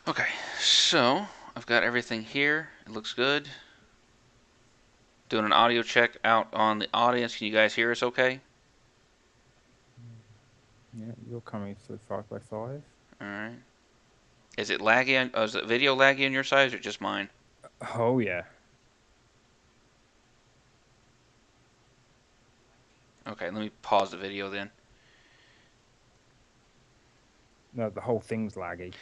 Okay, so I've got everything here. It looks good. Doing an audio check out on the audience. Can you guys hear us okay? Yeah, you're coming through 5x5. Alright. Is it laggy? Is the video laggy on your side or just mine? Oh yeah. Okay, let me pause the video then. No, the whole thing's laggy.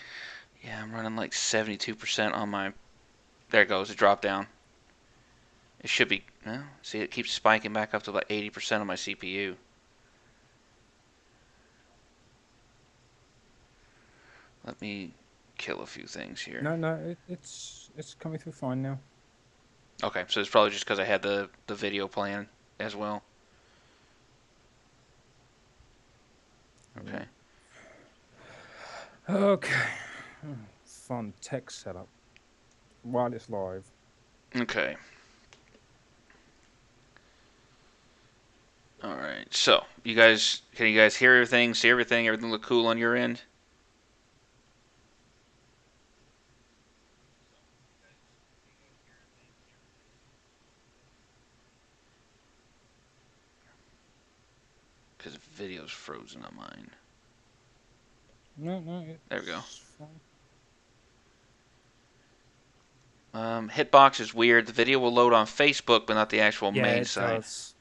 Yeah, I'm running like 72% on my. There it goes. It dropped down. It should be. Well, see, it keeps spiking back up to like 80% on my CPU. Let me kill a few things here. No, it's coming through fine now. Okay, so it's probably just because I had the video playing as well. Yeah. Okay. Okay. Fun text setup while it's live. Okay. All right. So, can you guys hear everything, see everything? Everything look cool on your end? Because the video's frozen on mine. No, There we go. it's fine. Hitbox is weird. The video will load on Facebook, but not the actual Yeah, main it site. does.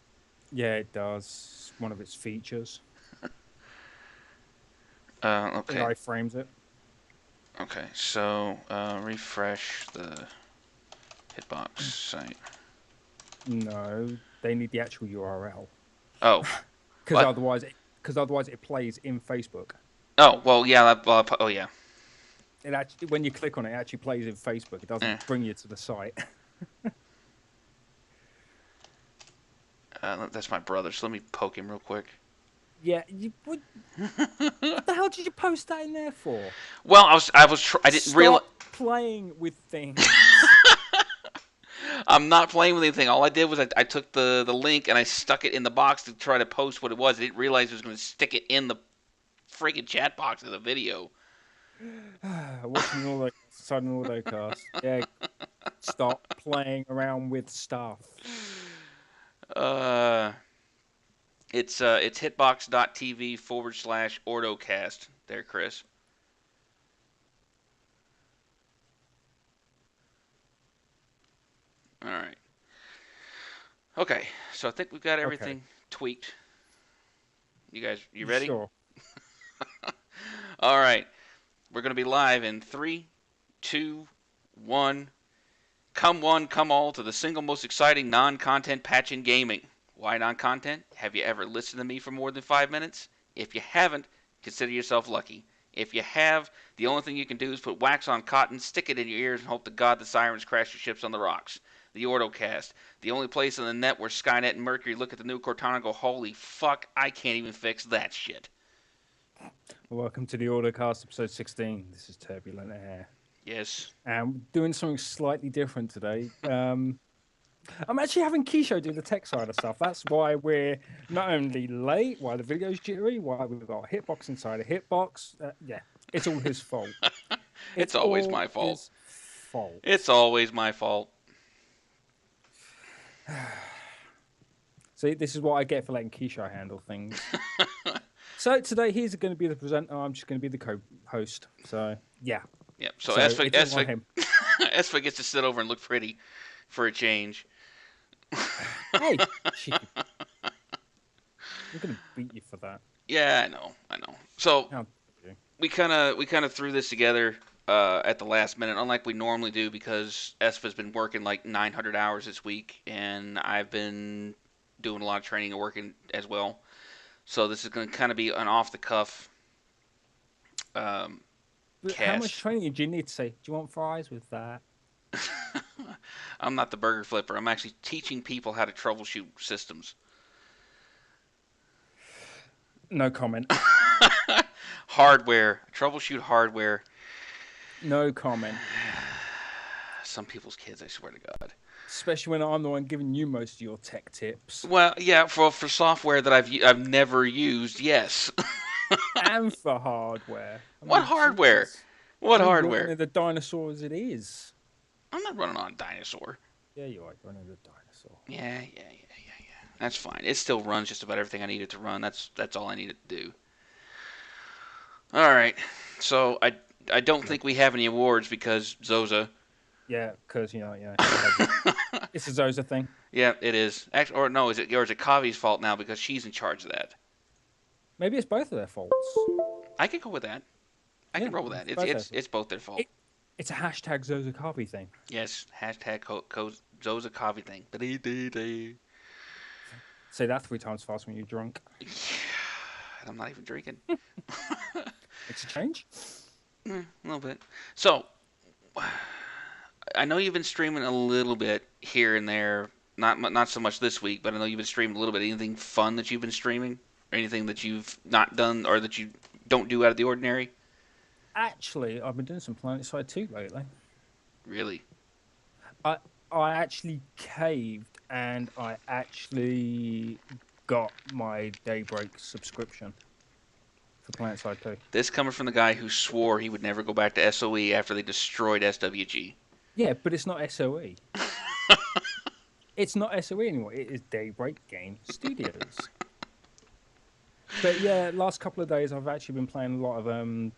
Yeah, it does. It's one of its features. It Okay. iframes it. Okay. So, refresh the Hitbox site. No, they need the actual URL Oh, because what? otherwise it plays in Facebook. Oh, well, yeah. Oh, yeah. It actually, when you click on it, it actually plays in Facebook. It Eh. doesn't bring you to the site. That's my brother. So let me poke him real quick. Yeah, what the hell did you post that in there for? Well, I didn't realize. Stop playing with things. I'm not playing with anything. All I did was I took the link and I stuck it in the box to try to post what it was. I didn't realize I was going to stick it in the freaking chat box of the video. Watching all the sudden Ordocast. Yeah, stop playing around with stuff. Uh, it's hitbox.tv/Ordocast. There, Chris. All right. Okay, so I think we've got Okay, everything tweaked. You guys, you you ready? sure? All right. We're going to be live in three, two, one. Come one, come all to the single most exciting non-content patch in gaming. Why non-content? Have you ever listened to me for more than 5 minutes? If you haven't, consider yourself lucky. If you have, the only thing you can do is put wax on cotton, stick it in your ears, and hope to God the sirens crash your ships on the rocks. The Ordocast, the only place on the net where Skynet and Mercury look at the new Cortana and go, holy fuck, I can't even fix that shit. Welcome to the Ordocast episode 16. This is Turbulent Air. Yes. And doing something slightly different today. I'm actually having Keisho do the tech side of stuff. That's why we're not only late, why the video's jittery, why we've got a hitbox inside a hitbox. Yeah, it's all his fault. It's It's always all my fault. his It's fault. always my fault. See, this is what I get for letting Keisha handle things. So today he's going to be the presenter. I'm just going to be the co-host. So yeah. Yep. So So it's all on him. Esfa gets to sit over and look pretty for a change. Hey, cheeky. I'm going to beat you for that. Yeah, I know. So How dare you? we kind of threw this together at the last minute, unlike we normally do, because Esfa's been working like 900 hours this week, and I've been doing a lot of training and working as well. So this is going to kind of be an off the cuff um, But how much cast. training do you need to say? Do you want fries with that? I'm not the burger flipper. I'm actually teaching people how to troubleshoot systems. No comment. Hardware, troubleshoot hardware. No comment. Some people's kids, I swear to God. Especially when I'm the one giving you most of your tech tips. Well, yeah, for software that I've never used, yes. And for hardware. I What mean, hardware? Jesus. What I mean, you're hardware? running the dinosaur as it is. I'm not running on dinosaur. Yeah, you are. You're running the dinosaur. Yeah. That's fine. It still runs just about everything I need it to run. That's all I need it to do. All right. So I don't think we have any awards because Zoza. Yeah, because she has it. It's a Zoza thing. Yeah, it is. Actually, or no, is it Kavi's fault now because she's in charge of that? Maybe it's both of their faults. I can go with that. I can Yeah, roll with that. it's It's both their it's fault. it's both their fault. It, it's a hashtag Zoza Kavi thing. Yes. Hashtag Zoza Kavi thing. Say that 3 times fast when you're drunk. Yeah, I'm not even drinking. Makes a change. A little bit. So I know you've been streaming a little bit here and there. Not so much this week, but I know you've been streaming a little bit. Anything fun that you've been streaming, or anything that you've not done, or that you don't do out of the ordinary? Actually, I've been doing some Planet Side 2 lately. Really? I I actually caved and I actually got my Daybreak subscription for Planet Side 2. This coming from the guy who swore he would never go back to SOE after they destroyed SWG. Yeah, but it's not SOE. It's not SOE anymore. It is Daybreak Game Studios. But yeah, last couple of days I've actually been playing a lot of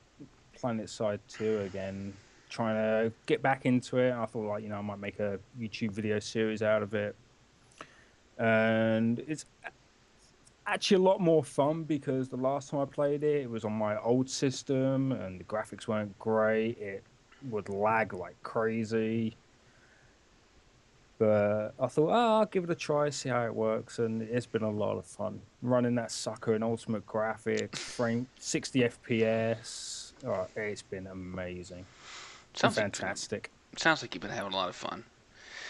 Planet Side 2 again, trying to get back into it. I thought I might make a YouTube video series out of it. And it's actually a lot more fun because the last time I played it, it was on my old system and the graphics weren't great. It would lag like crazy. But I thought, I'll give it a try, see how it works, and it's been a lot of fun running that sucker in ultimate graphics, frame 60 FPS. Oh, it's been amazing. Sounds Fantastic. sounds like you've been having a lot of fun.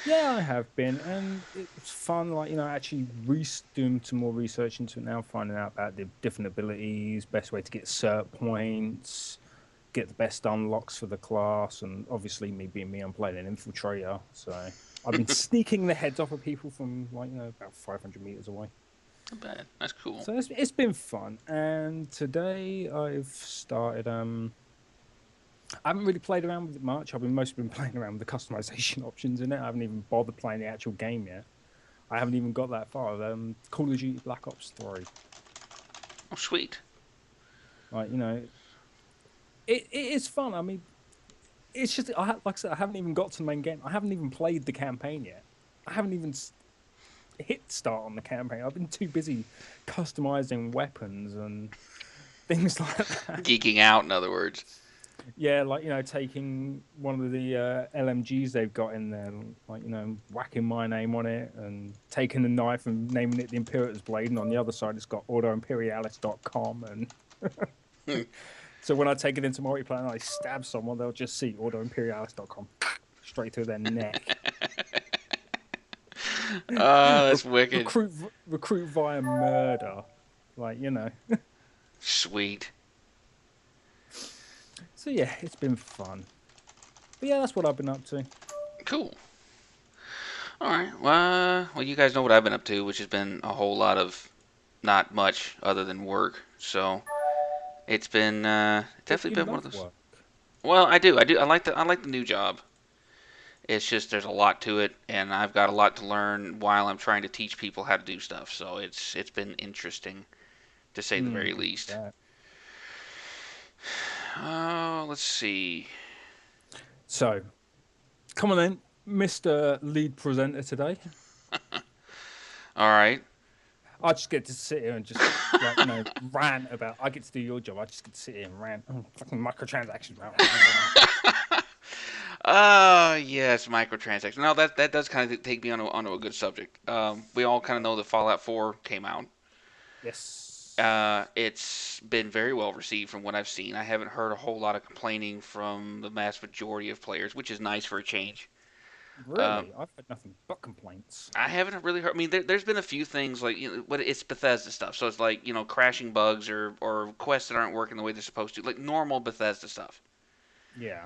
Yeah, I have been, and it's fun. Actually doing some more research into it now, finding out about the different abilities, best way to get cert points, get the best unlocks for the class, and obviously me being me, I'm playing an infiltrator, so I've been sneaking the heads off of people from about 500 meters away. Not bad. That's cool. So it's been fun, and today I've started. I haven't really played around with it much. I've mostly been playing around with the customization options in it. I haven't even bothered playing the actual game yet. I haven't even got that far. Call of Duty Black Ops 3. Oh, sweet. It is fun. I mean, it's just like I said, I haven't even got to the main game. I haven't even played the campaign yet. I haven't even hit start on the campaign. I've been too busy customizing weapons and things like that. Geeking out, in other words. Yeah, taking one of the LMGs they've got in there, whacking my name on it and taking the knife and naming it the Imperator's Blade, and on the other side it's got AutoImperialis.com, and so when I take it into multiplayer and I stab someone, they'll just see AutoImperialis.com straight through their neck. That's wicked. Recruit via murder, Sweet. So yeah, it's been fun. But yeah, that's what I've been up to. Cool. All right. Well, you guys know what I've been up to, which has been a whole lot of not much other than work. So it's been definitely been one of those. Work. Well, I do. I like the new job. It's just there's a lot to it, and I've got a lot to learn while I'm trying to teach people how to do stuff. So it's been interesting, to say the very least. Yeah. Let's see. So, come on then, Mr. Lead Presenter today. All right. I just get to sit here and just rant about. I get to do your job. I just get to sit here and rant. Oh, fucking microtransactions. Yes, microtransactions. Now that does kind of take me onto a good subject. We all kind of know that Fallout 4 came out. Yes. It's been very well received from what I've seen. I haven't heard a whole lot of complaining from the vast majority of players, which is nice for a change. Really? I've had nothing but complaints. I haven't really heard. I mean, there's been a few things but it's Bethesda stuff. So it's like crashing bugs or quests that aren't working the way they're supposed to, like normal Bethesda stuff. Yeah.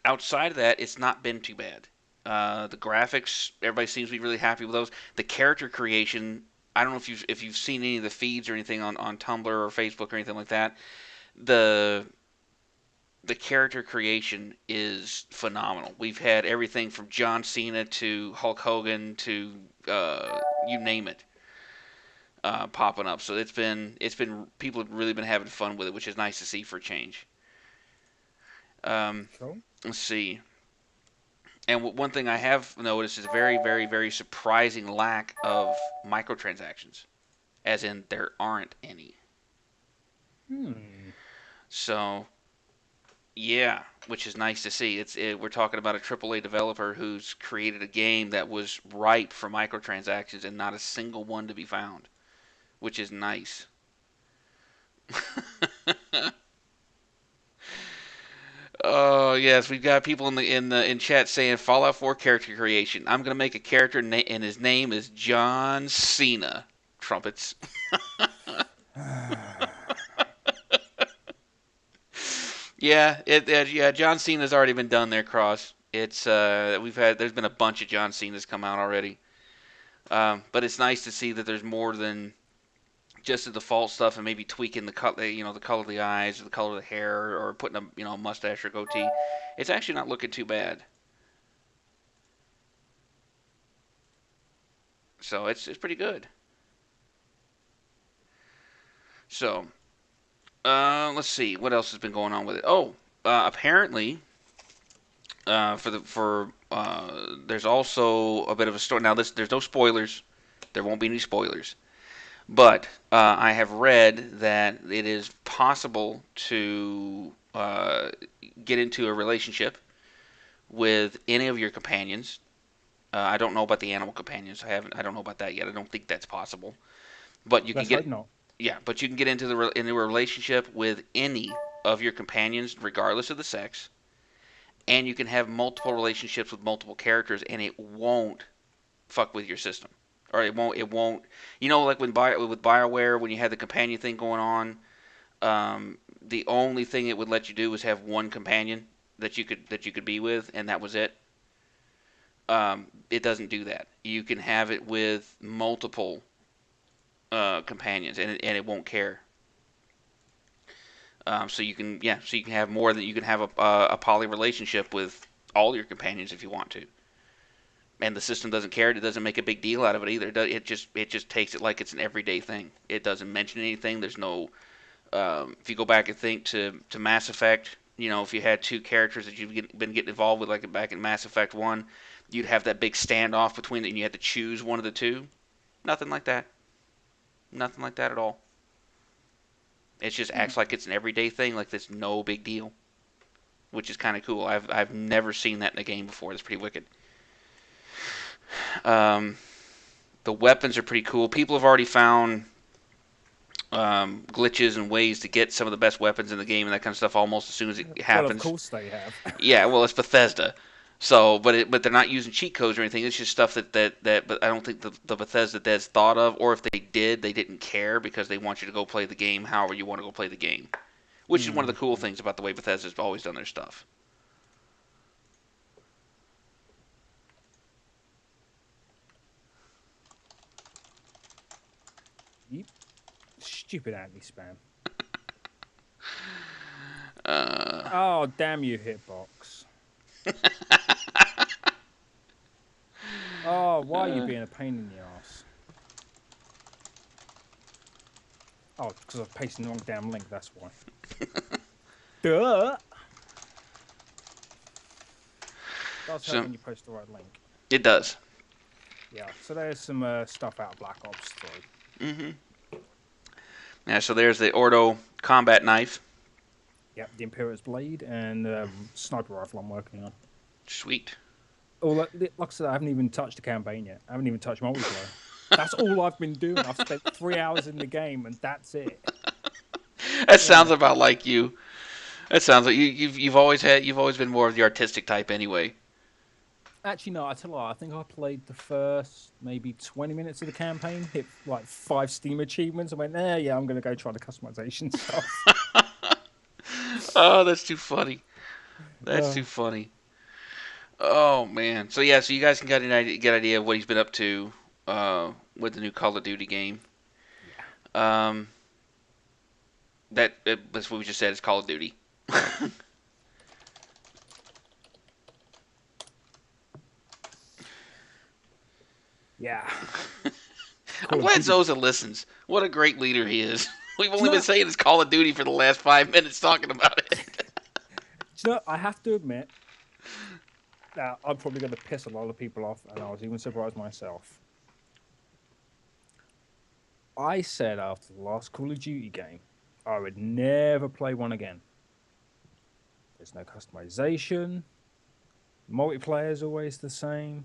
Outside of that, it's not been too bad. The graphics, everybody seems to be really happy with those. The character creation, I don't know if you've seen any of the feeds or anything on Tumblr or Facebook or anything like that. the character creation is phenomenal. We've had everything from John Cena to Hulk Hogan to you name it popping up. So it's been people have really been having fun with it, which is nice to see for a change. Cool. Let's see. And one thing I have noticed is a very, very, very surprising lack of microtransactions, as in there aren't any. Hmm. So yeah, which is nice to see. We're talking about a AAA developer who's created a game that was ripe for microtransactions and not a single one to be found, which is nice. Oh yes, we've got people in chat saying Fallout 4 character creation. I'm gonna make a character and his name is John Cena. Trumpets. Yeah, John Cena's already been done there, Cross. There's been a bunch of John Cena's come out already. But it's nice to see that there's more than just the default stuff and maybe tweaking the color, the color of the eyes or the color of the hair or putting a mustache or goatee. It's actually not looking too bad. So it's pretty good. So let's see what else has been going on with it. Oh, apparently there's also a bit of a story. Now there's no spoilers. There won't be any spoilers. But I have read that it is possible to get into a relationship with any of your companions. I don't know about the animal companions. I don't know about that yet. I don't think that's possible. But you can Let's hope get not. yeah. But you can get into a relationship with any of your companions, regardless of the sex, and you can have multiple relationships with multiple characters, and it won't fuck with your system, or it won't. Like with BioWare, when you had the companion thing going on, the only thing it would let you do was have one companion that you could be with, and that was it. It doesn't do that. You can have it with multiple companions, and it won't care. So you can have more than you can have a poly relationship with all your companions if you want to, and the system doesn't care. It doesn't make a big deal out of it either. It just takes it like it's an everyday thing. It doesn't mention anything. There's no if you go back and think to Mass Effect, if you had two characters that been getting involved with, like back in Mass Effect 1, you'd have that big standoff between them, and you had to choose one of the two. Nothing like that. Nothing like that at all. It just acts like it's an everyday thing, like it's no big deal, which is kind of cool. I've never seen that in a game before. That's pretty wicked. Um, the weapons are pretty cool. People have already found glitches and ways to get some of the best weapons in the game and that kind of stuff almost as soon as it Well, of happens. course they have. Yeah, well, it's Bethesda. So, but they're not using cheat codes or anything. It's just stuff that but I don't think the Bethesda devs thought of, or if they did, they didn't care because they want you to go play the game however you want to go play the game, which is one of the cool things about the way Bethesda's always done their stuff. Yep. Stupid anti-spam. Uh, Oh, damn you, Hitbox. Oh, why are you being a pain in the ass? Oh, because I've pasted the wrong damn link, that's why. Duh! Does help when you post the right link. it does. Yeah, so there's some stuff out of Black Ops 3. Mm-hmm. Yeah, so there's the Ordo combat knife. Yep, the Imperious Blade and the sniper rifle I'm working on. Sweet. Oh, like I said, I haven't even touched the campaign yet. I haven't even touched multiplayer. That's all I've been doing. I've spent 3 hours in the game, and that's it. That sounds about like you. That sounds like you've always been more of the artistic type anyway. Actually, no, I tell you what, I think I played the first maybe 20 minutes of the campaign, hit like 5 Steam achievements, and went, yeah, I'm going to go try the customization stuff. Oh, that's too funny. That's too funny. Oh man. So yeah, so you guys can get an idea of what he's been up to with the new Call of Duty game. Yeah. That's what we just said. It's Call of Duty. Yeah. I'm Call of glad Duty. Zoza listens. What a great leader he is. We've Do only you been know? saying it's Call of Duty for the last 5 minutes talking about it. Do you know? I have to admit that I'm probably going to piss a lot of people off, and I was even surprised myself. I said after the last Call of Duty game, I would never play one again. There's no customization. Multiplayer is always the same.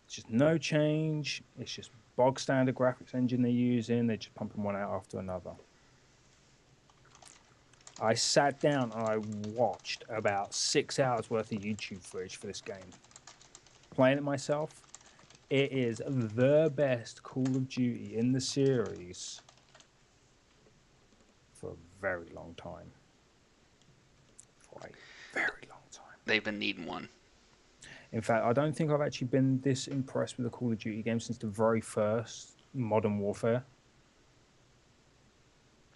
It's just no change. It's just bog standard graphics engine they're using. They're just pumping one out after another. I sat down and I watched about 6 hours worth of YouTube footage for this game. Playing it myself, it is the best Call of Duty in the series for a very long time. For a very long time. They've been needing one. In fact, I don't think I've actually been this impressed with a Call of Duty game since the very first Modern Warfare.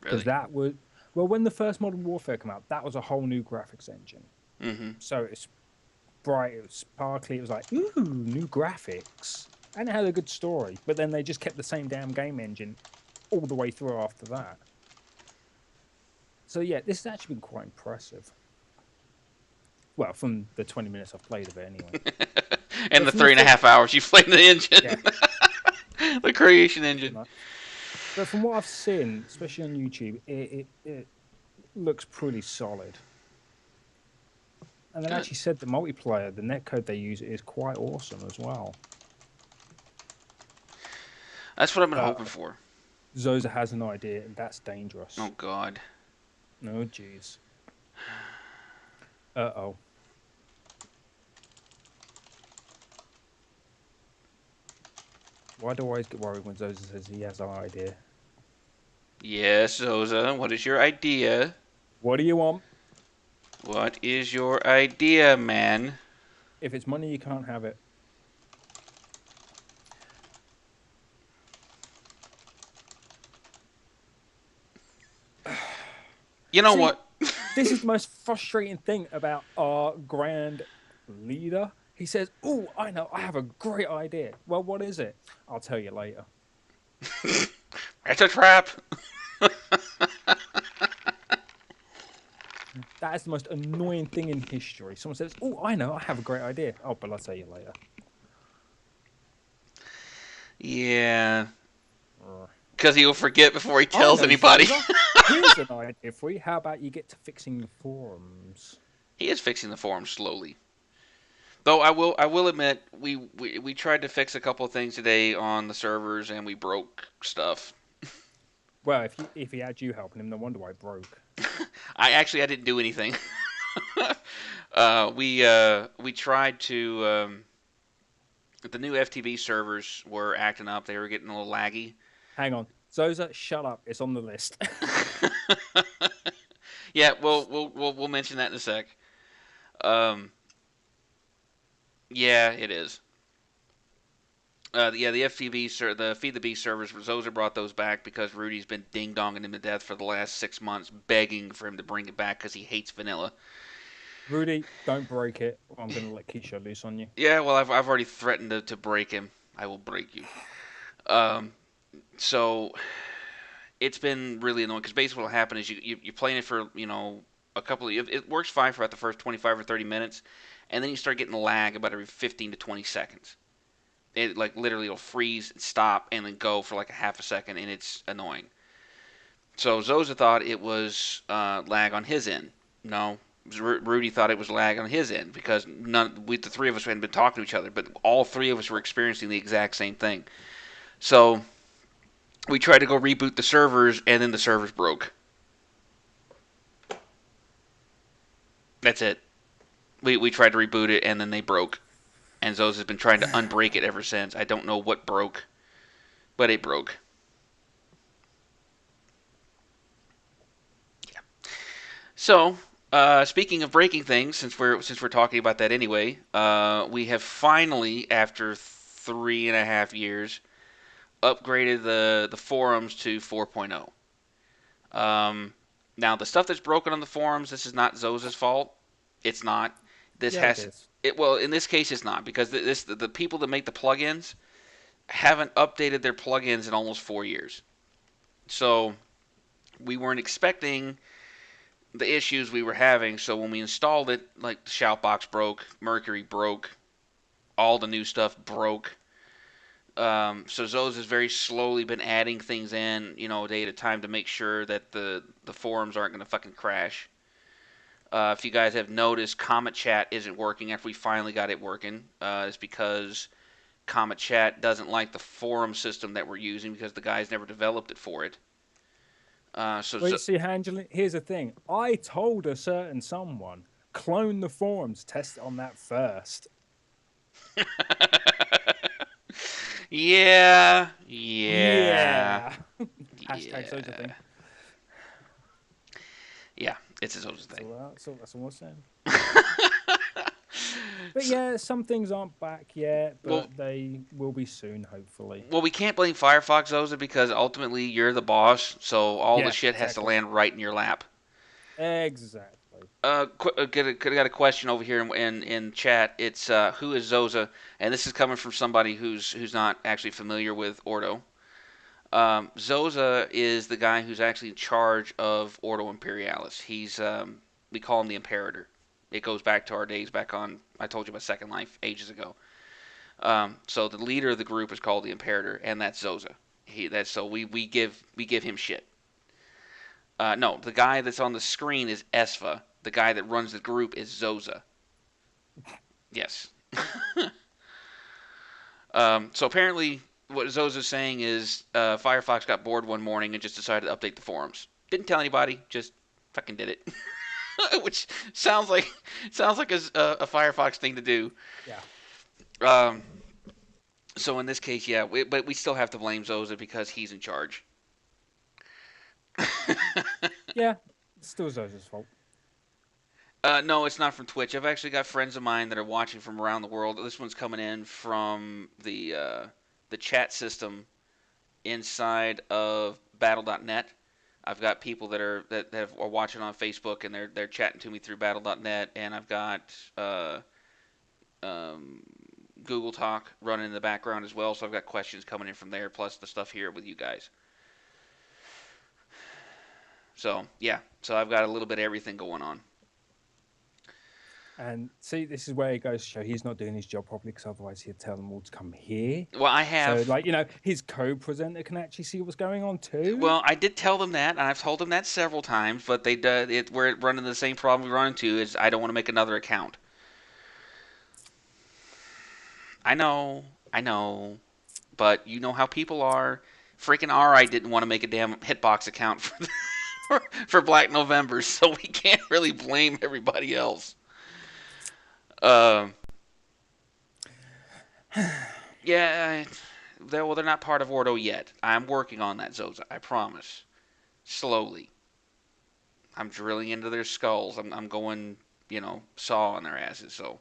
Because Really? that was, well, when the first Modern Warfare came out, that was a whole new graphics engine. Mm-hmm. So it's bright, it was sparkly, it was like, ooh, new graphics. And it had a good story. But then they just kept the same damn game engine all the way through after that. So yeah, this has actually been quite impressive. Well, from the 20 minutes I've played of it anyway. And But the from the 3.5 hours you played the engine. yeah, The creation pretty engine. much. But from what I've seen, especially on YouTube, it looks pretty solid. And then Good. actually said the multiplayer, the netcode they use is quite awesome as well. That's what I've been Uh, hoping for. Zoza has an idea, and that's Oh, dangerous. God. No, jeez. Uh-oh. Why do I always get worried when Zoza says he has an idea? Yes, Zoza, what is your idea? What do you want? What is your idea, man? If it's money, you can't have it. You know See, what? this is the most frustrating thing about our grand leader. He says, "Oh, I know, I have a great idea." Well, what is it? I'll tell you later. It's a trap. That is the most annoying thing in history. Someone says, "Oh, I know, I have a great idea." Oh, but I'll tell you later. Yeah, Ugh. because he'll forget before he I tells know, anybody. Zoza. Here's an idea for you. How about you get to fixing the forums? He is fixing the forum slowly. Though I will admit we tried to fix a couple of things today on the servers and we broke stuff. Well, if he had you helping him, no wonder why it broke. I didn't do anything. We tried to the new FTB servers were acting up. They were getting a little laggy. Hang on, Zoza, shut up. It's on the list. Yeah, we'll mention that in a sec. Um, yeah, it is. Yeah, the the Feed the Beast servers, Zoza brought those back because Rudy's been ding donging him to death for the last 6 months, begging for him to bring it back because he hates vanilla. Rudy, don't break it, or I'm going to let Keisha loose on you. Yeah, well, I've already threatened to break him. I will break you. Um, so it's been really annoying because basically what will happen is you're playing it for a couple of it works fine for about the first 25 or 30 minutes, and then you start getting lag about every 15 to 20 seconds. It like literally will freeze, stop, and then go for like a half a second, and it's annoying. So Zoza thought it was lag on his end. No, Rudy thought it was lag on his end because the three of us hadn't been talking to each other, but all three of us were experiencing the exact same thing. So we tried to go reboot the servers, and then the servers broke. That's it. We tried to reboot it, and then they broke. And Zoza's been trying to unbreak it ever since. I don't know what broke, but it broke. Yeah. So, speaking of breaking things, since we're talking about that anyway, we have finally, after 3.5 years, upgraded the forums to 4.0. Now, the stuff that's broken on the forums, this is not Zoza's fault. It's not. This Yeah, it has is. Well, in this case, it's not because the people that make the plugins haven't updated their plugins in almost 4 years. So we weren't expecting the issues we were having. So when we installed it, like the Shoutbox broke, Mercury broke, all the new stuff broke. So Zoz has very slowly been adding things in, a day at a time to make sure that the forums aren't going to fucking crash. If you guys have noticed, Comet Chat isn't working after we finally got it working. It's because Comet Chat doesn't like the forum system that we're using because the guys never developed it for it. Well, you see, Angela, here's the thing. I told a certain someone, clone the forums, test it on that first. Yeah. Yeah. Hashtag social thing. Yeah, it's a social thing. That's all I'm saying. But yeah, some things aren't back yet, but they will be soon, hopefully. Well, we can't blame Firefox, Oza, because ultimately you're the boss, so all the shit has to land right in your lap. Exactly. Got a question over here in chat. It's who is Zoza, and this is coming from somebody who's not actually familiar with Ordo. Zoza is the guy who's actually in charge of Ordo Imperialis. He's we call him the Imperator. It goes back to our days back on, I told you about Second Life ages ago. So the leader of the group is called the Imperator, and that's Zoza. We give him shit. No, the guy that's on the screen is Esfa. The guy that runs the group is Zoza. Yes. So apparently, what Zoza's saying is Firefox got bored one morning and just decided to update the forums. Didn't tell anybody, just fucking did it. Which sounds like a Firefox thing to do. Yeah. So in this case, yeah, but we still have to blame Zoza because he's in charge. Yeah, it's still Zoza's fault. No, it's not from Twitch. I've actually got friends of mine that are watching from around the world. This one's coming in from the chat system inside of Battle.net. I've got people that are watching on Facebook and they're chatting to me through Battle.net, and I've got Google Talk running in the background as well. So I've got questions coming in from there, plus the stuff here with you guys. So yeah, so I've got a little bit of everything going on. And see, this is where it goes to show he's not doing his job properly, because otherwise he'd tell them all to come here. Well, I have. So, his co-presenter can actually see what's going on too. Well, I did tell them that, and I've told them that several times, but we're running the same problem we run into is I don't want to make another account. I know, but you know how people are. Freaking RI didn't want to make a damn Hitbox account for Black November, so we can't really blame everybody else. Yeah, they're not part of Ordo yet. I'm working on that, Zoza. I promise. Slowly. I'm drilling into their skulls. I'm going, saw on their asses. So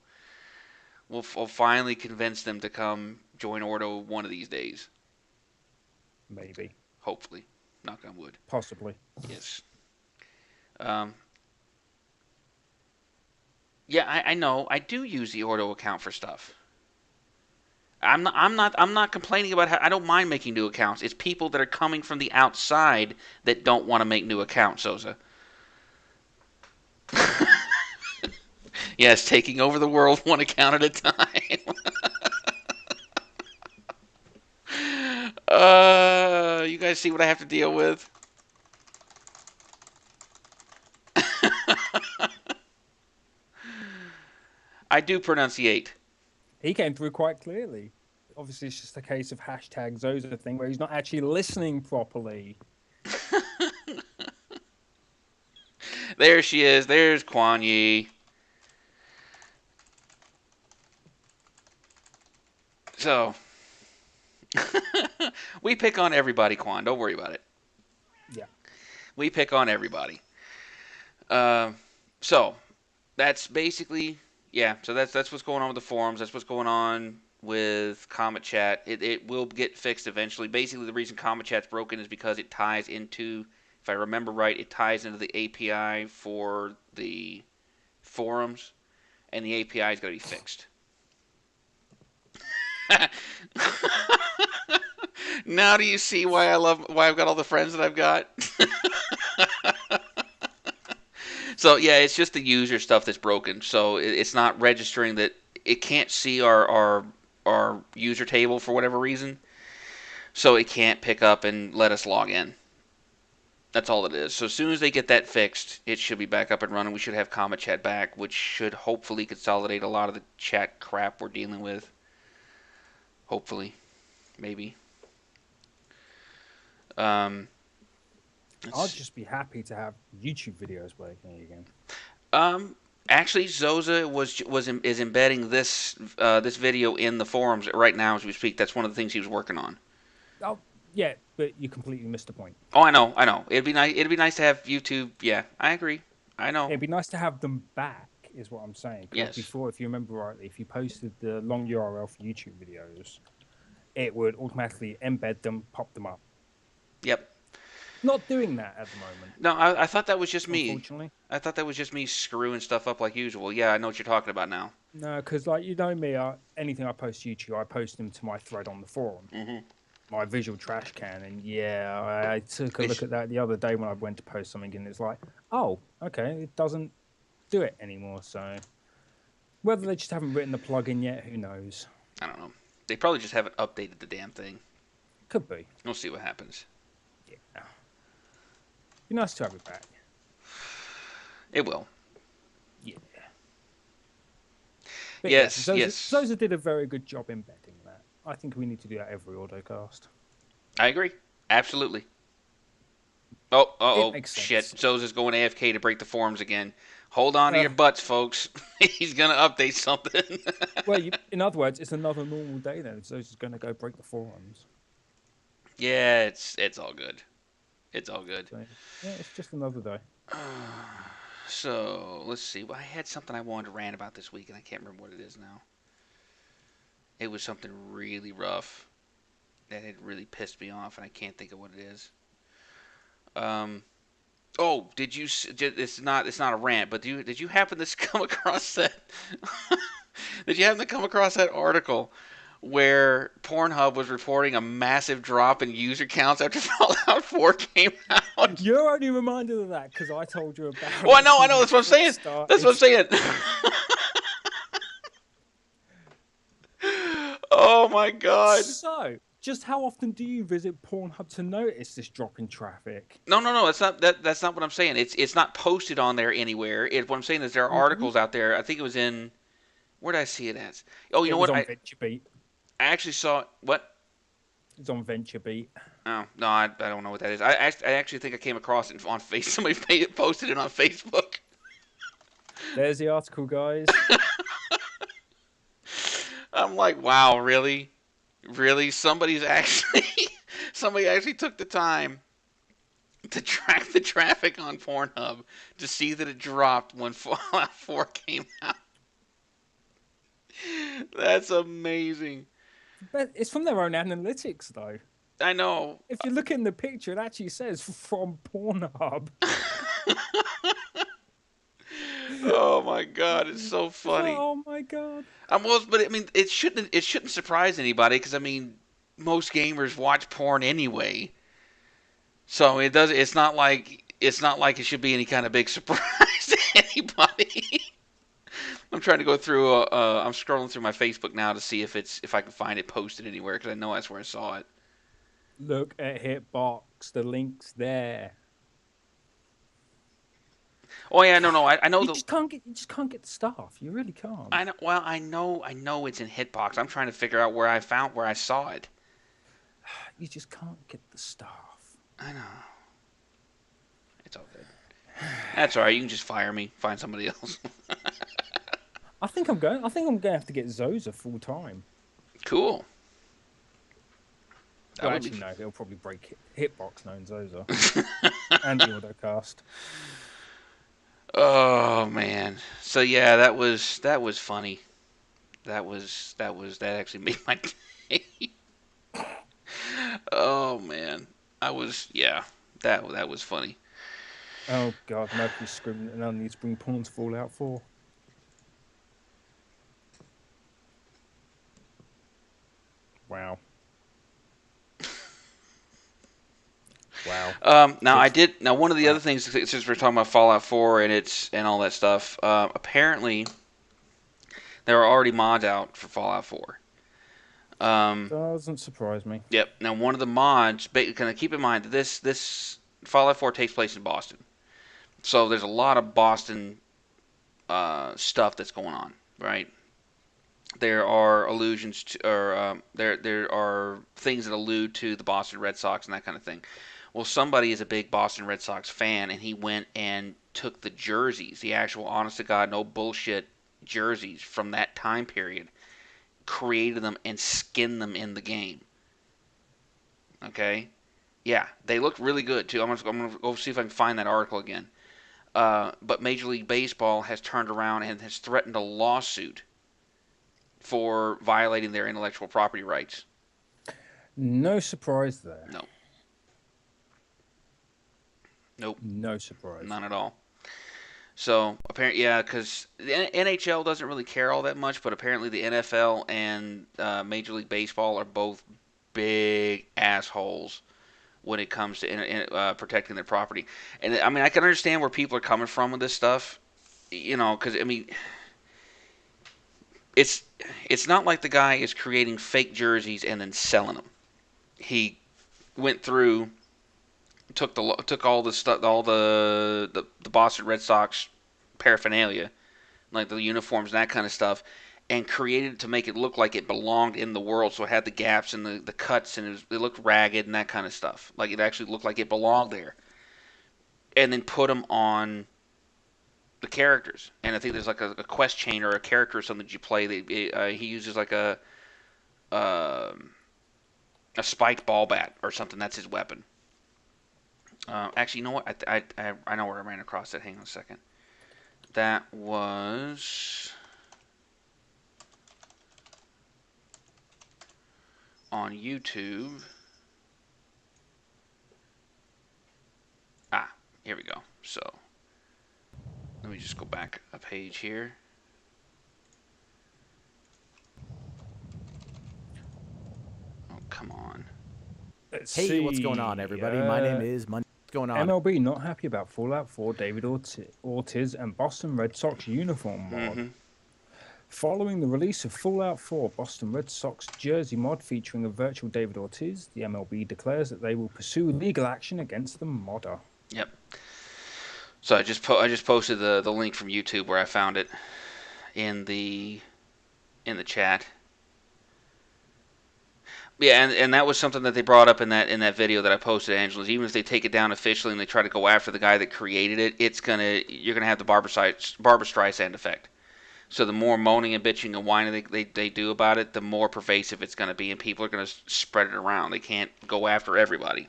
we'll finally convince them to come join Ordo one of these days. Maybe. Hopefully. Knock on wood. Possibly. Yes. Yeah, I know. I do use the Ordo account for stuff. I'm not complaining about how I don't mind making new accounts. It's people that are coming from the outside that don't want to make new accounts, Sosa. Yes, taking over the world one account at a time. You guys see what I have to deal with? I do pronunciate. He came through quite clearly. Obviously, it's just a case of hashtag Zoza thing where he's not actually listening properly. There she is. There's Quan Yi. So, we pick on everybody, Quan. Don't worry about it. Yeah. We pick on everybody. So, that's basically, yeah, so that's what's going on with the forums. That's what's going on with Comet Chat. It will get fixed eventually. Basically, the reason Comet Chat's broken is because it ties into, if I remember right, it ties into the API for the forums. and the API is going to be fixed. Now do you see why I've got all the friends that I've got? So yeah, it's just the user stuff that's broken. So it's not registering that it can't see our user table for whatever reason. So it can't pick up and let us log in. That's all it is. So as soon as they get that fixed, it should be back up and running. We should have Comet Chat back, which should hopefully consolidate a lot of the chat crap we're dealing with. Hopefully. Maybe. I'd just be happy to have YouTube videos working again. Actually, Zoza is embedding this video in the forums right now as we speak. That's one of the things he was working on. Oh, yeah, but you completely missed the point. Oh, I know. It'd be nice to have YouTube. Yeah, I agree. I know. It'd be nice to have them back, is what I'm saying. Yes. Before, if you remember rightly, if you posted the long URL for YouTube videos, it would automatically embed them, pop them up. Yep. Not doing that at the moment. No, I thought that was just me. Unfortunately. I thought that was just me screwing stuff up like usual. Yeah, I know what you're talking about now. No, because like you know me, anything I post to YouTube, I post them to my thread on the forum. Mm-hmm. My visual trash can, and yeah, I took a look at that the other day when I went to post something, and it's like, oh, okay, it doesn't do it anymore. So whether they just haven't written the plugin yet, who knows? I don't know. They probably just haven't updated the damn thing. Could be. We'll see what happens. Yeah. Be nice to have it back. It will. Yeah. But yes, yeah, yes. Zoza did a very good job embedding that. I think we need to do that every Ordocast. I agree. Absolutely. Oh, shit. Sense. Zoza's going AFK to break the forums again. Hold on to your butts, folks. He's going to update something. Well, in other words, it's another normal day then. Zoza's going to go break the forums. Yeah, it's all good. It's all good. So, yeah, it's just another day. So, let's see. Well, I had something I wanted to rant about this week, and I can't remember what it is now. It was something really rough that had really pissed me off, and I can't think of what it is. Oh, did you? It's not a rant, but did you happen to come across that? Did you happen to come across that article where Pornhub was reporting a massive drop in user counts after Fallout 4 came out? You're only reminded of that because I told you about. Well, I know. That's what I'm saying. That's what I'm saying. Oh my God. So, just how often do you visit Pornhub to notice this drop in traffic? No. That's not what I'm saying. It's not posted on there anywhere. What I'm saying is there are articles out there. I think it was in. Where did I see it as? Oh, you know what? On VentureBeat. I actually saw it. What? It's on VentureBeat. Oh no, I don't know what that is. I actually think I came across it on Facebook. Somebody posted it on Facebook. There's the article, guys. I'm like, wow, really? Really? Somebody actually took the time to track the traffic on Pornhub to see that it dropped when Fallout 4 came out. That's amazing. But it's from their own analytics, though. I know. If you look in the picture, it actually says from Pornhub. Oh my God, it's so funny. Oh my God. But I mean, it shouldn't surprise anybody because I mean, most gamers watch porn anyway. So it's not like it should be any kind of big surprise to anybody. I'm trying to go through. I'm scrolling through my Facebook now to see if I can find it posted anywhere because I know that's where I saw it. Look at Hitbox. The link's there. Oh yeah, no. I know you just can't get the stuff. You really can't. I know. Well, I know it's in Hitbox. I'm trying to figure out where I saw it. You just can't get the stuff. I know. It's all good. That's all right. You can just fire me. Find somebody else. I think I'm going to have to get Zoza full time. Cool. Well, actually, no. He'll probably break Hitbox knowing Zoza and the Ordocast. Oh man. So yeah, that was funny. That actually made my day. Oh man. That was funny. Oh God, nobody's screaming that none needs to bring porn to Fallout 4. Wow. Now I Six. did. Now one of the Wow. other things, since we're talking about Fallout 4 and all that stuff, apparently there are already mods out for Fallout 4. Doesn't surprise me. Yep. Now one of the mods, kind of keep in mind that this Fallout 4 takes place in Boston, so there's a lot of Boston stuff that's going on, right? There are allusions to, or there are things that allude to the Boston Red Sox and that kind of thing. Well, somebody is a big Boston Red Sox fan, and he went and took the jerseys, the actual honest to God, no bullshit jerseys from that time period, created them and skinned them in the game. Okay, yeah, they look really good too. I'm gonna go see if I can find that article again. But Major League Baseball has turned around and has threatened a lawsuit for violating their intellectual property rights. No surprise there. No, nope, No surprise. none at all. So apparently, yeah, because the NHL doesn't really care all that much, but apparently the NFL and Major League Baseball are both big assholes when it comes to protecting their property. And I mean, I can understand where people are coming from with this stuff, you know, because I mean, it's it's not like the guy is creating fake jerseys and then selling them. He went through, took all the stuff, all the Boston Red Sox paraphernalia, like the uniforms and that kind of stuff, and created it to make it look like it belonged in the world. So it had the gaps and the cuts, and it looked ragged and that kind of stuff. Like it actually looked like it belonged there. And then put them on the characters. And I think there's like a quest chain or a character or something that you play. That he uses like uh, a spiked ball bat or something. That's his weapon. Actually, you know what? I know where I ran across that. Hang on a second. That was on YouTube. Ah, here we go. So, let me just go back a page here. Oh, come on. Let's Hey, see. what's going on, everybody? My name is Monday. What's going on? MLB not happy about Fallout 4 David Ortiz and Boston Red Sox uniform mod. Mm-hmm. Following the release of Fallout 4 Boston Red Sox jersey mod featuring a virtual David Ortiz, the MLB declares that they will pursue legal action against the modder. Yep. So I just posted the link from YouTube where I found it in the chat. Yeah, and that was something that they brought up in that video that I posted, Angela. Even if they take it down officially and they try to go after the guy that created it, you're gonna have the Barbra Streisand effect. So the more moaning and bitching and whining they do about it, the more pervasive it's going to be, and people are going to spread it around. They can't go after everybody.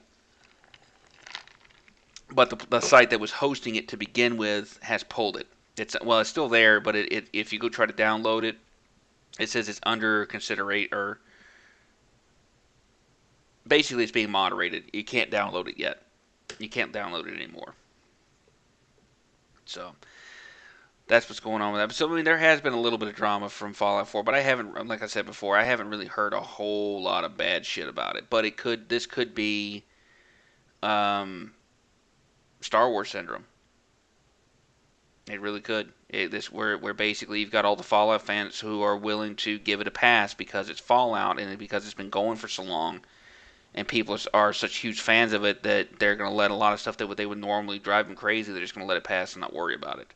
But the site that was hosting it to begin with has pulled it. It's still there, but if you go try to download it, it says it's under consideration, or basically it's being moderated. You can't download it yet. You can't download it anymore. So that's what's going on with that. So I mean, there has been a little bit of drama from Fallout 4, but I haven't, like I said before, I haven't really heard a whole lot of bad shit about it. But this could be Star Wars syndrome. It really could. Where basically you've got all the Fallout fans who are willing to give it a pass because it's Fallout and because it's been going for so long, and people are such huge fans of it that they're going to let a lot of stuff that they would normally drive them crazy. They're just going to let it pass and not worry about it.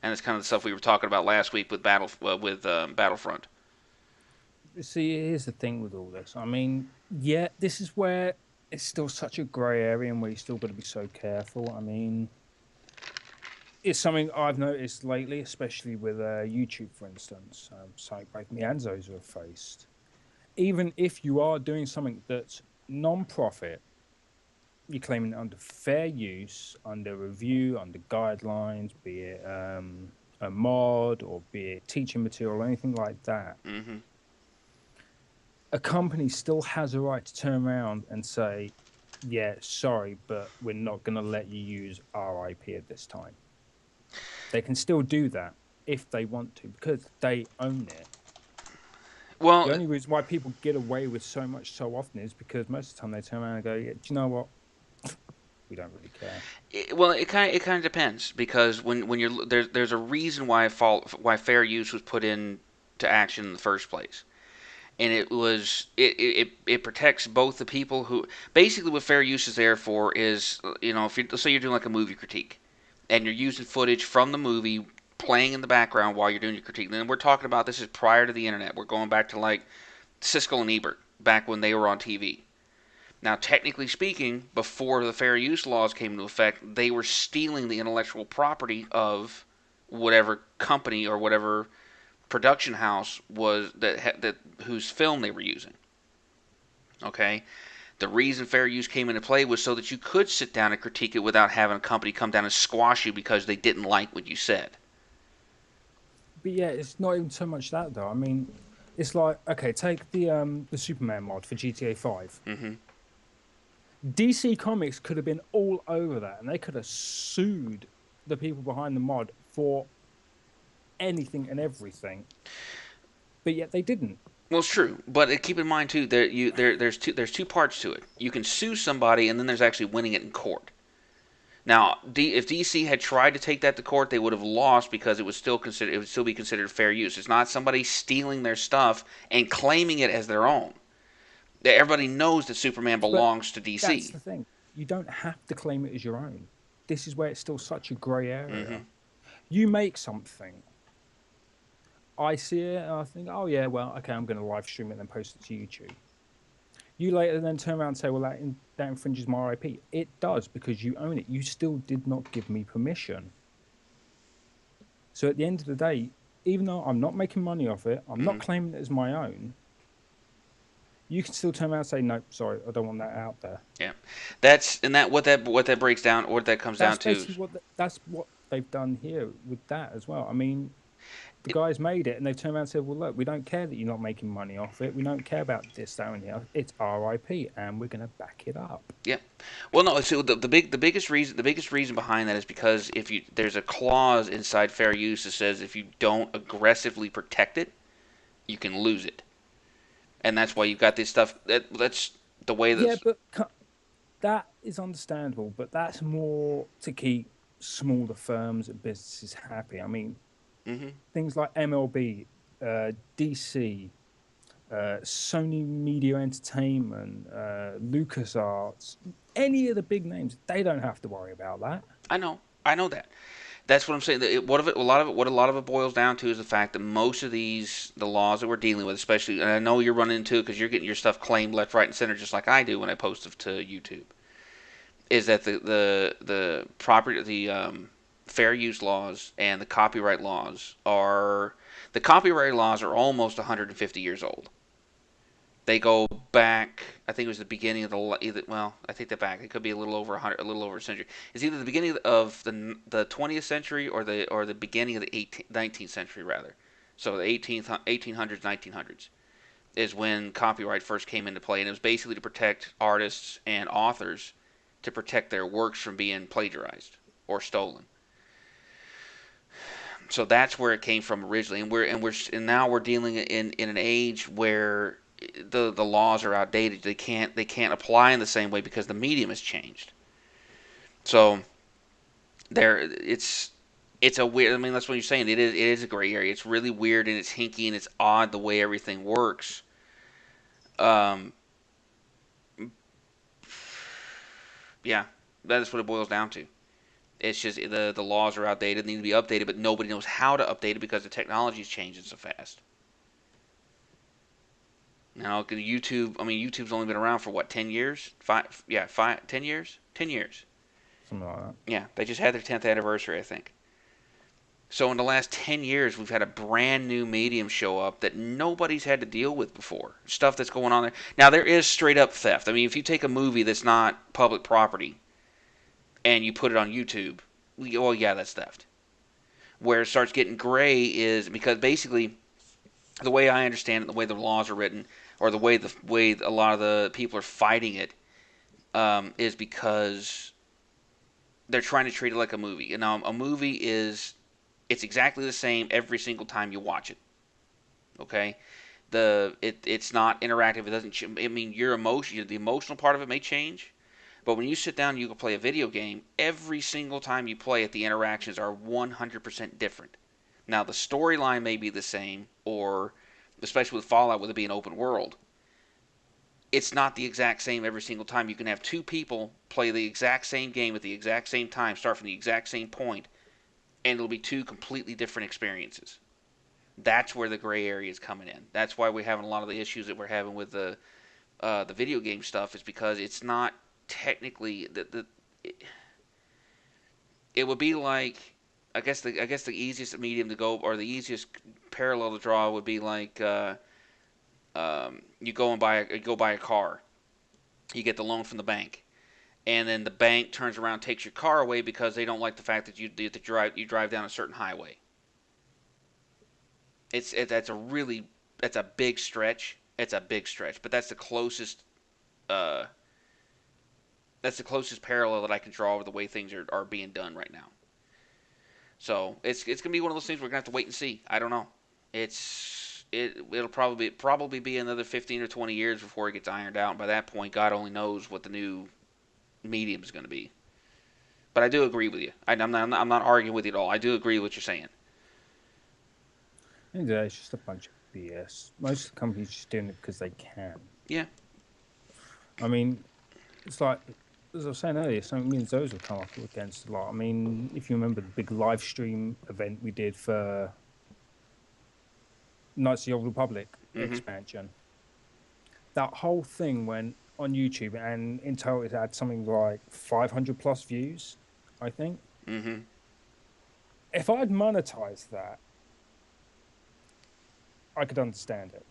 And it's kind of the stuff we were talking about last week with Battlefront. See, here's the thing with all this. I mean, yeah, this is where it's still such a grey area and where you still got to be so careful. I mean, it's something I've noticed lately, especially with YouTube, for instance. Something like Mianzo's have faced. Even if you are doing something that's non-profit, you're claiming it under fair use, under review, under guidelines, be it a mod or be it teaching material or anything like that. Mm-hmm. A company still has a right to turn around and say, yeah, sorry, but we're not going to let you use our IP at this time. They can still do that if they want to because they own it. Well, the only reason why people get away with so much so often is because most of the time they turn around and go, yeah, do you know what? We don't really care. It kind of depends, because when you're there's a reason why fair use was put into action in the first place, and it protects both the people who basically what fair use is there for is, if you let's say you're doing like a movie critique, and you're using footage from the movie playing in the background while you're doing your critique. Then we're talking about, this is prior to the internet. We're going back to like Siskel and Ebert back when they were on TV. Now, technically speaking, before the fair use laws came into effect, they were stealing the intellectual property of whatever company or whatever production house was that whose film they were using. Okay? The reason fair use came into play was so that you could sit down and critique it without having a company come down and squash you because they didn't like what you said. But yeah, it's not even so much that though. I mean, it's like, okay, take the Superman mod for GTA 5. Mm-hmm. DC Comics could have been all over that, and they could have sued the people behind the mod for anything and everything. But yet they didn't. Well, it's true, but keep in mind too that there's two parts to it. You can sue somebody, and then there's actually winning it in court. Now, if DC had tried to take that to court, they would have lost, because it would still be considered fair use. It's not somebody stealing their stuff and claiming it as their own. Everybody knows that Superman belongs to DC. That's the thing. You don't have to claim it as your own. This is where it's still such a grey area. Mm-hmm. You make something. I see it and I think, oh yeah, well, okay, I'm going to live stream it and then post it to YouTube. You later then turn around and say, well, that infringes my IP. It does, because you own it. You still did not give me permission. So at the end of the day, even though I'm not making money off it, I'm not claiming it as my own, you can still turn around and say, no, sorry, I don't want that out there. Yeah, what that breaks down, or what that comes down to. That's what they've done here with that as well. I mean, the guys made it, and they've turned around and said, well, look, we don't care that you're not making money off it. We don't care about this, that, and the other. It's our IP, and we're going to back it up. Yeah. Well, no. So the biggest reason behind that is because there's a clause inside fair use that says if you don't aggressively protect it, you can lose it, and that's why you've got this stuff. That's the way that. Yeah, but that is understandable. But that's more to keep smaller firms and businesses happy. I mean. Mm-hmm. Things like MLB, DC, Sony Media Entertainment, LucasArts, any of the big names, they don't have to worry about that. I know that. That's what I'm saying. A lot of it boils down to is the fact that most of the laws that we're dealing with, especially, and I know you're running into it because you're getting your stuff claimed left, right, and center, just like I do when I post it to YouTube, is that the fair use laws and the copyright laws are almost 150 years old. They go back, I think it was the beginning of I take that back. It could be a little over a century. It's either the beginning of the 20th century or the beginning of the 19th century rather. So the 1800s, 1900s is when copyright first came into play, and it was basically to protect artists and authors, to protect their works from being plagiarized or stolen. So that's where it came from originally, and now we're dealing in an age where the laws are outdated. They can't apply in the same way because the medium has changed. So it's a weird. I mean, that's what you're saying. It is a gray area. It's really weird, and it's hinky, and it's odd the way everything works. Yeah, that's what it boils down to. It's just the laws are outdated, need to be updated, but nobody knows how to update it because the technology is changing so fast. Now, YouTube's only been around for what, 10 years? 10 years? 10 years. Something like that. Yeah, they just had their 10th anniversary, I think. So in the last 10 years, we've had a brand new medium show up that nobody's had to deal with before. Stuff that's going on there. Now, there is straight up theft. I mean, if you take a movie that's not public property and you put it on YouTube, well, yeah, that's theft. Where it starts getting gray is because basically, the way I understand it, the way the laws are written, or the way a lot of the people are fighting it, is because they're trying to treat it like a movie. And now, a movie it's exactly the same every single time you watch it. Okay, it's not interactive. It doesn't. I mean, the emotional part of it may change. But when you sit down and you can play a video game, every single time you play it, the interactions are 100% different. Now, the storyline may be the same, or especially with Fallout, with it being open world, it's not the exact same every single time. You can have two people play the exact same game at the exact same time, start from the exact same point, and it'll be two completely different experiences. That's where the gray area is coming in. That's why we're having a lot of the issues that we're having with the video game stuff, is because it's not technically it would be like, I guess the easiest medium to go, or the easiest parallel to draw, would be like you go buy a car, you get the loan from the bank, and then the bank turns around and takes your car away because they don't like the fact that you drive down a certain highway. That's a big stretch. It's a big stretch, but that's the closest uh, parallel that I can draw with the way things are being done right now. So it's gonna be one of those things we're gonna have to wait and see. I don't know. It'll probably be another 15 or 20 years before it gets ironed out. And by that point, God only knows what the new medium is going to be. But I do agree with you. I'm not arguing with you at all. I do agree with what you're saying. And it's just a bunch of BS. Most of the companies just doing it because they can. Yeah. I mean, it's like, as I was saying earlier, something me and Zoes will come up against a lot. I mean, if you remember the big live stream event we did for Knights of the Old Republic expansion, that whole thing went on YouTube, and in total it had something like 500 plus views, I think. Mm-hmm. If I'd monetized that, I could understand it.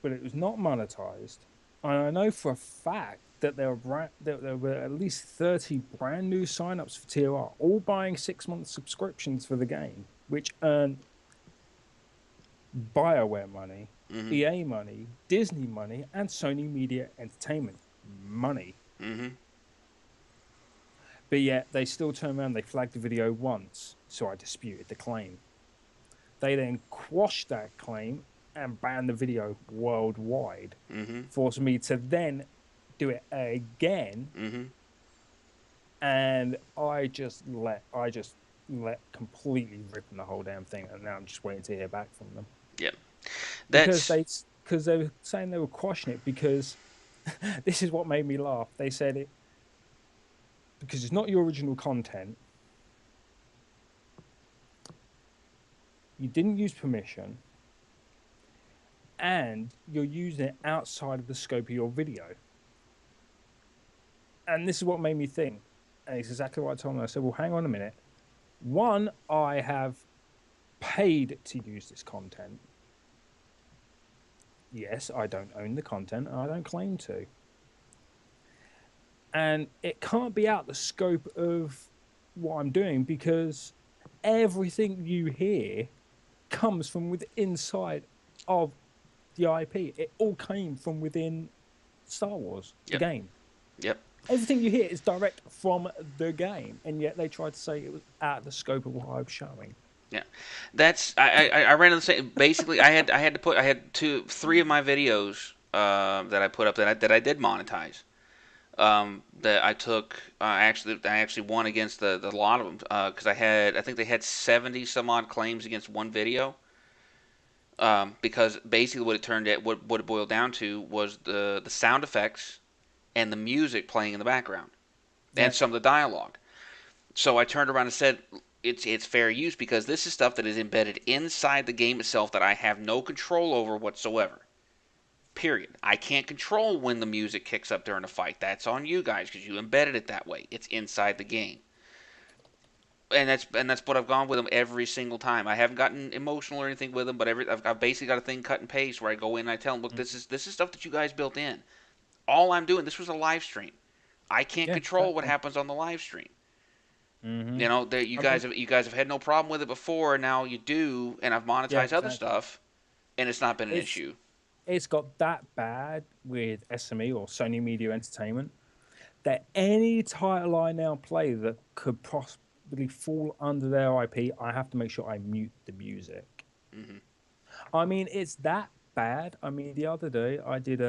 But it was not monetized. And I know for a fact that there were at least 30 brand new signups for TOR, all buying 6-month subscriptions for the game, which earn BioWare money, EA money, Disney money, and Sony Media Entertainment money. But yet they still turn around, they flagged the video once, so I disputed the claim. They then quashed that claim and banned the video worldwide, forcing me to then do it again. And I just let completely rip in the whole damn thing, and now I'm just waiting to hear back from them. Yep. Because they were saying they were quashing it because this is what made me laugh. They said it because it's not your original content. You didn't use permission, and you're using it outside of the scope of your video. And this is what made me think, and it's exactly what I told them. I said, well, hang on a minute. One, I have paid to use this content. Yes, I don't own the content, and I don't claim to. And it can't be out the scope of what I'm doing, because everything you hear comes from within inside of the IP. It all came from within Star Wars, the game. Yep. Everything you hear is direct from the game, and yet they tried to say it was out of the scope of what I was showing. Yeah, that's I ran into the same. Basically, I had 3 of my videos that I put up that I did monetize. That I took I actually won against the lot of them because I think they had 70 some odd claims against one video. Because basically what it boiled down to was the sound effects and the music playing in the background and some of the dialogue. So I turned around and said, it's fair use because this is stuff that is embedded inside the game itself that I have no control over whatsoever. Period. I can't control when the music kicks up during a fight. That's on you guys because you embedded it that way. It's inside the game. And that's what I've gone with them every single time. I haven't gotten emotional or anything with them, but I've basically got a thing cut and paste where I go in and I tell them, look, this is stuff that you guys built in. All I'm doing, this was a live stream. I can't control what happens on the live stream. You know, you guys have had no problem with it before, and now you do, and I've monetized other stuff, and it's not been an issue. It's got that bad with SME or Sony Media Entertainment that any title I now play that could possibly fall under their IP, I have to make sure I mute the music. I mean, it's that bad. I mean, the other day I did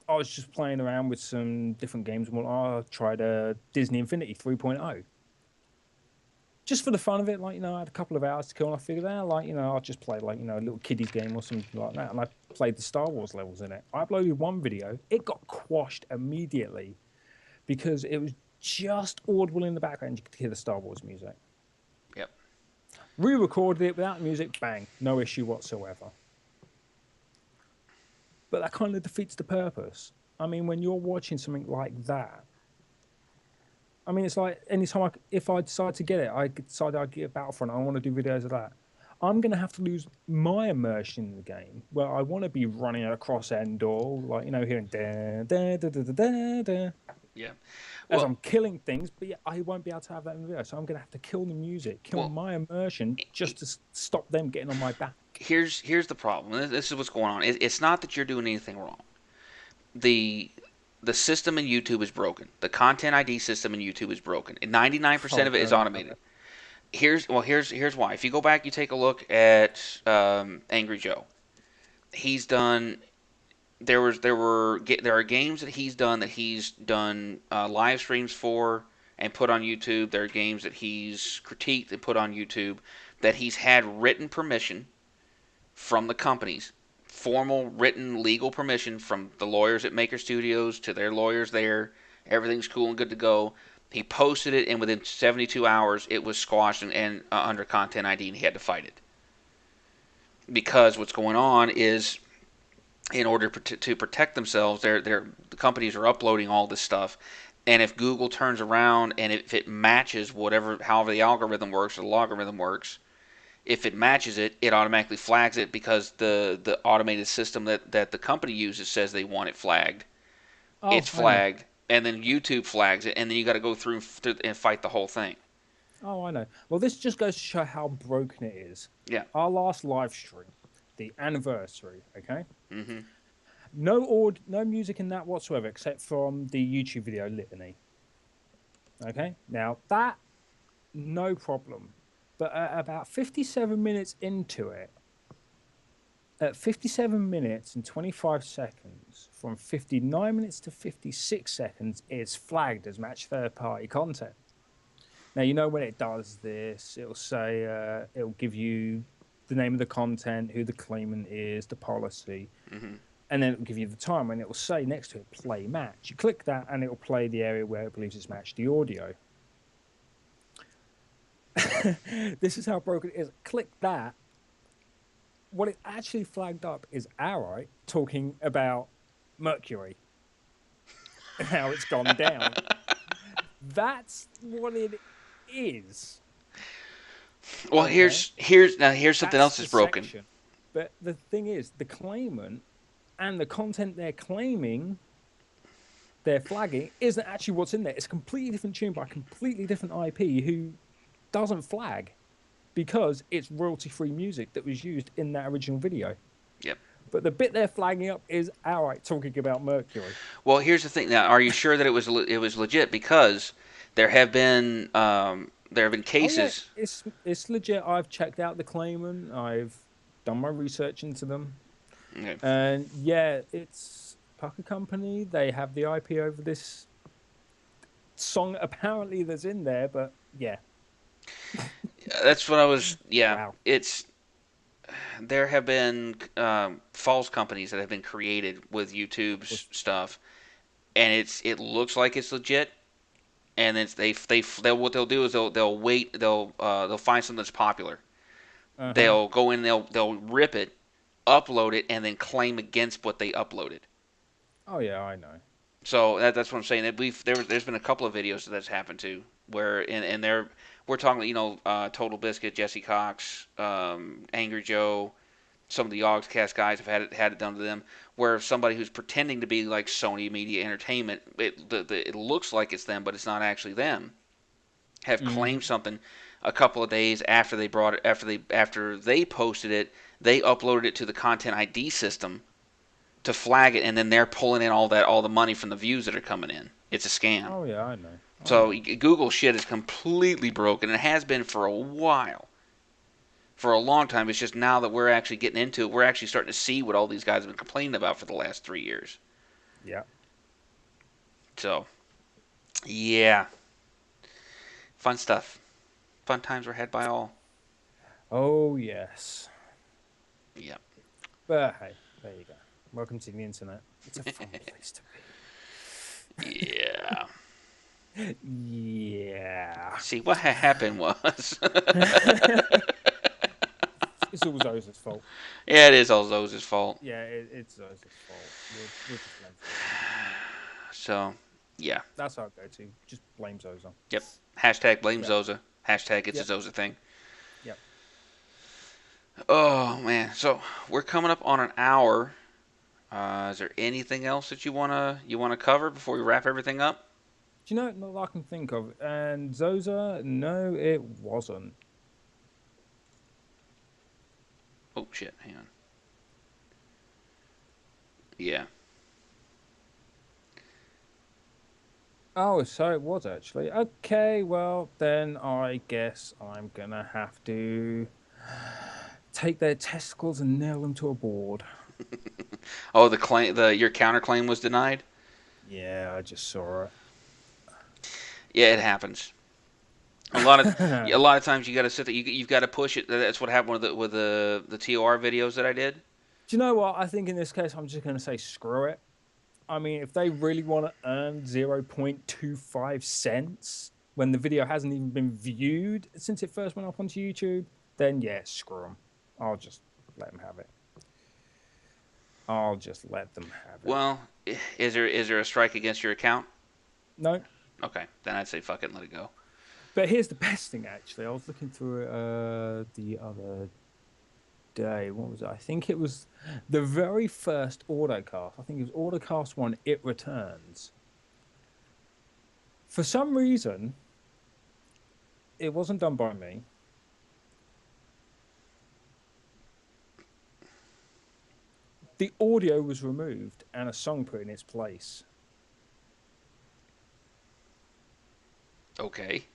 I was just playing around with some different games. And I tried Disney Infinity 3.0. Just for the fun of it, like, I had a couple of hours to kill, and I figured out, like, I'll just play, like, a little kiddies game or something like that. And I played the Star Wars levels in it. I uploaded one video. It got quashed immediately because it was just audible in the background. You could hear the Star Wars music. Yep. Re-recorded it without music, bang, no issue whatsoever. But that kind of defeats the purpose. I mean, when you're watching something like that, I mean, it's like anytime if I decide to get it, I decide I'd get Battlefront, I want to do videos of that. I'm going to have to lose my immersion in the game where I want to be running across Endor, like, hearing da, da, da, da, da, da, da. Yeah. As I'm killing things, but yet I won't be able to have that in the video. So I'm going to have to kill the music, kill my immersion just to stop them getting on my back. Here's the problem. This is what's going on. It's not that you're doing anything wrong. The system in YouTube is broken. The content ID system in YouTube is broken. 99% of it is automated. Here's why. If you go back, you take a look at Angry Joe. He's done. There are games that he's done live streams for and put on YouTube. There are games that he's critiqued and put on YouTube that he's had written permission from the companies, formal written legal permission from the lawyers at Maker Studios to their lawyers there. Everything's cool and good to go. He posted it, and within 72 hours, it was squashed and under Content ID, and he had to fight it. Because what's going on is, in order to protect themselves, the companies are uploading all this stuff, and if Google turns around and if it matches however the algorithm works or the logarithm works, if it matches it, it automatically flags it because the automated system that the company uses says they want it flagged. It's flagged, and then YouTube flags it, and then you got to go through and fight the whole thing. Oh, I know. Well, this just goes to show how broken it is. Yeah. Our last live stream, the anniversary, okay? Mm-hmm. No music in that whatsoever, except from the YouTube video Litany. Okay? Now, that, no problem. But at about 57 minutes into it, at 57 minutes and 25 seconds, from 59 minutes to 56 seconds, it's flagged as match third-party content. Now, when it does this, it'll say, it'll give you the name of the content, who the claimant is, the policy, and then it'll give you the time, and it'll say next to it, play match. You click that, and it'll play the area where it believes it's matched the audio. This is how broken it is. Click that. What it actually flagged up is Arite talking about Mercury and how it's gone down. That's what it is. Well, okay. here's something else that's broken. Section. But the thing is, the claimant and the content they're claiming, they're flagging, isn't actually what's in there. It's a completely different tune by a completely different IP who doesn't flag because it's royalty-free music that was used in that original video. Yep. But the bit they're flagging up is outright talking about Mercury. Well, here's the thing. Now, are you sure that it was legit? Because there have been cases. Oh, yeah, it's legit. I've checked out the claimant. I've done my research into them. Okay. And yeah, it's Pucker Company. They have the IP over this song apparently that's in there, but yeah. That's what I was. Yeah, wow. There have been false companies that have been created with YouTube's stuff, and it looks like it's legit, and it's what they'll do is they'll wait, they'll find something that's popular, they'll go in, they'll rip it, upload it, and then claim against what they uploaded. Oh yeah, I know. So that's what I'm saying. There's been a couple of videos that's happened to where and we're talking, Total Biscuit, Jesse Cox, Angry Joe, some of the Ordocast guys have had it done to them, where somebody who's pretending to be like Sony Media Entertainment, it looks like it's them, but it's not actually them, have claimed something a couple of days after they brought it, after they posted it, they uploaded it to the Content ID system to flag it, and then they're pulling in all the money from the views that are coming in. It's a scam. Oh yeah, I know. So Google shit is completely broken. It has been for a while. For a long time. It's just now that we're actually getting into it, we're actually starting to see what all these guys have been complaining about for the last 3 years. Yeah. So, yeah. Fun stuff. Fun times were had by all. Oh, yes. Yeah. But hey, there you go. Welcome to the internet. It's a fun place to Yeah. be. Yeah. See, what happened was... It's all Zoza's fault. Yeah, it is all Zoza's fault. Yeah, it's Zoza's fault. We'll just blame Zoza. So, yeah. That's our go-to. Just blame Zoza. Yep. Hashtag blame Yep. Zoza. Hashtag it's Yep. a Zoza thing. Yep. Oh, man. So, we're coming up on an hour. Is there anything else that you wanna cover before we wrap everything up? Do you know, not that I can think of. And Zoza, no, it wasn't. Oh, shit. Hang on. Yeah. Oh, so it was actually. Okay, well, then I guess I'm gonna have to take their testicles and nail them to a board. Oh, your counterclaim was denied? Yeah, I just saw it. Yeah, it happens. A lot of times you got to sit there. You've got to push it. That's what happened with the TOR videos that I did. Do you know what? I think in this case, I'm just going to say screw it. I mean, if they really want to earn 0.25 cents when the video hasn't even been viewed since it first went up onto YouTube, then yeah, screw them. I'll just let them have it. I'll just let them have it. Well, is there a strike against your account? No. Okay, then I'd say fuck it and let it go. But here's the best thing, actually. I was looking through it the other day. What was it? I think it was the very first Ordocast. I think it was Ordocast 1, It Returns. For some reason, it wasn't done by me. The audio was removed and a song put in its place. Okay.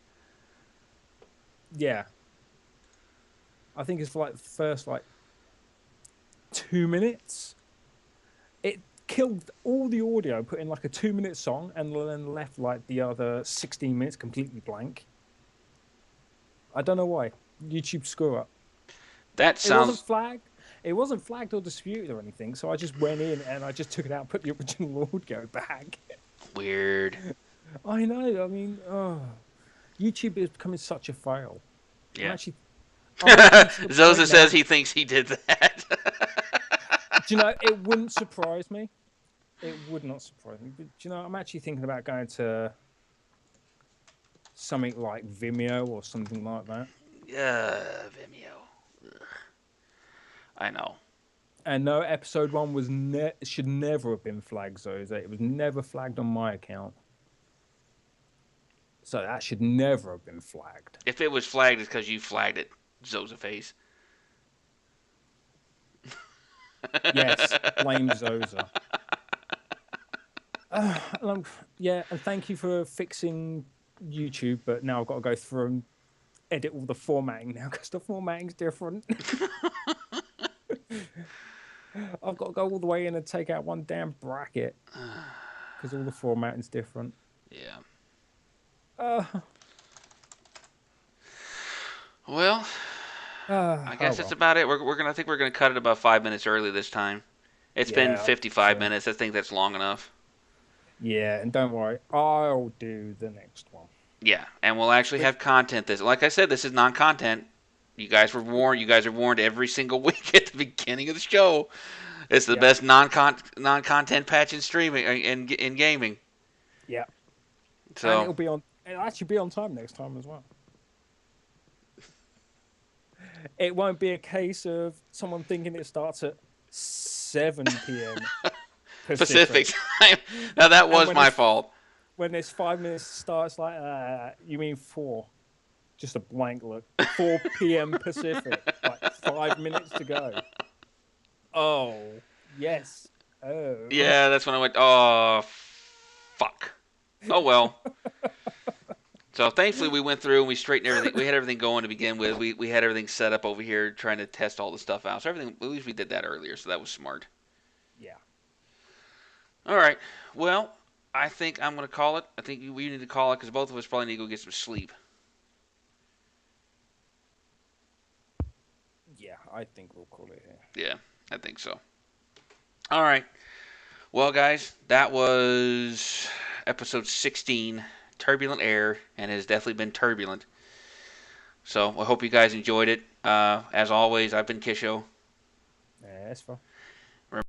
Yeah. I think it's for like the first 2 minutes. It killed all the audio, put in like a 2-minute song, and then left like the other 16 minutes completely blank. I don't know why. YouTube screw up. That sounds. It wasn't flagged or disputed or anything, so I just went in and I just took it out and put the original audio back. Weird. I know. I mean, YouTube is becoming such a fail. Yeah. Zoza says he thinks he did that. Do you know, it wouldn't surprise me. It would not surprise me. But, do you know, I'm actually thinking about going to something like Vimeo or something like that. Vimeo. Ugh. I know. And no, episode 1 was should never have been flagged, Zoza. It was never flagged on my account. So that should never have been flagged. If it was flagged, it's because you flagged it, Zoza face. Yes, blame Zoza. Yeah, and thank you for fixing YouTube, but now I've got to go through and edit all the formatting now because the formatting's different. I've got to go all the way in and take out one damn bracket because all the formatting's different. Yeah. Well, I guess that's about it. I think we're gonna cut it about 5 minutes early this time. It's been 55 minutes. I think that's long enough. Yeah, and don't worry, I'll do the next one. Yeah, and we'll actually have content. Like I said, this is non-content. You guys were warned. You guys are warned every single week at the beginning of the show. It's the best non-content patch in streaming in gaming. Yeah. So and it'll actually be on time next time as well. It won't be a case of someone thinking it starts at 7 p.m. Pacific time. Now that was my fault. When there's 5 minutes to start, it's like, you mean 4? Just a blank look. 4 p.m. Pacific. Like 5 minutes to go. Oh, yes. Oh. Yeah, that's when I went, oh, fuck. Oh, well. So thankfully we went through and we straightened everything. We had everything going to begin with. We had everything set up over here trying to test all the stuff out. So everything, at least we did that earlier, so that was smart. Yeah. All right. Well, I think I'm going to call it. I think we need to call it because both of us probably need to go get some sleep. Yeah, I think we'll call it here. Yeah, I think so. All right. Well, guys, that was episode 16, Turbulent Air, and it has definitely been turbulent. So I hope you guys enjoyed it. As always, I've been Kisho. Yeah, that's fine.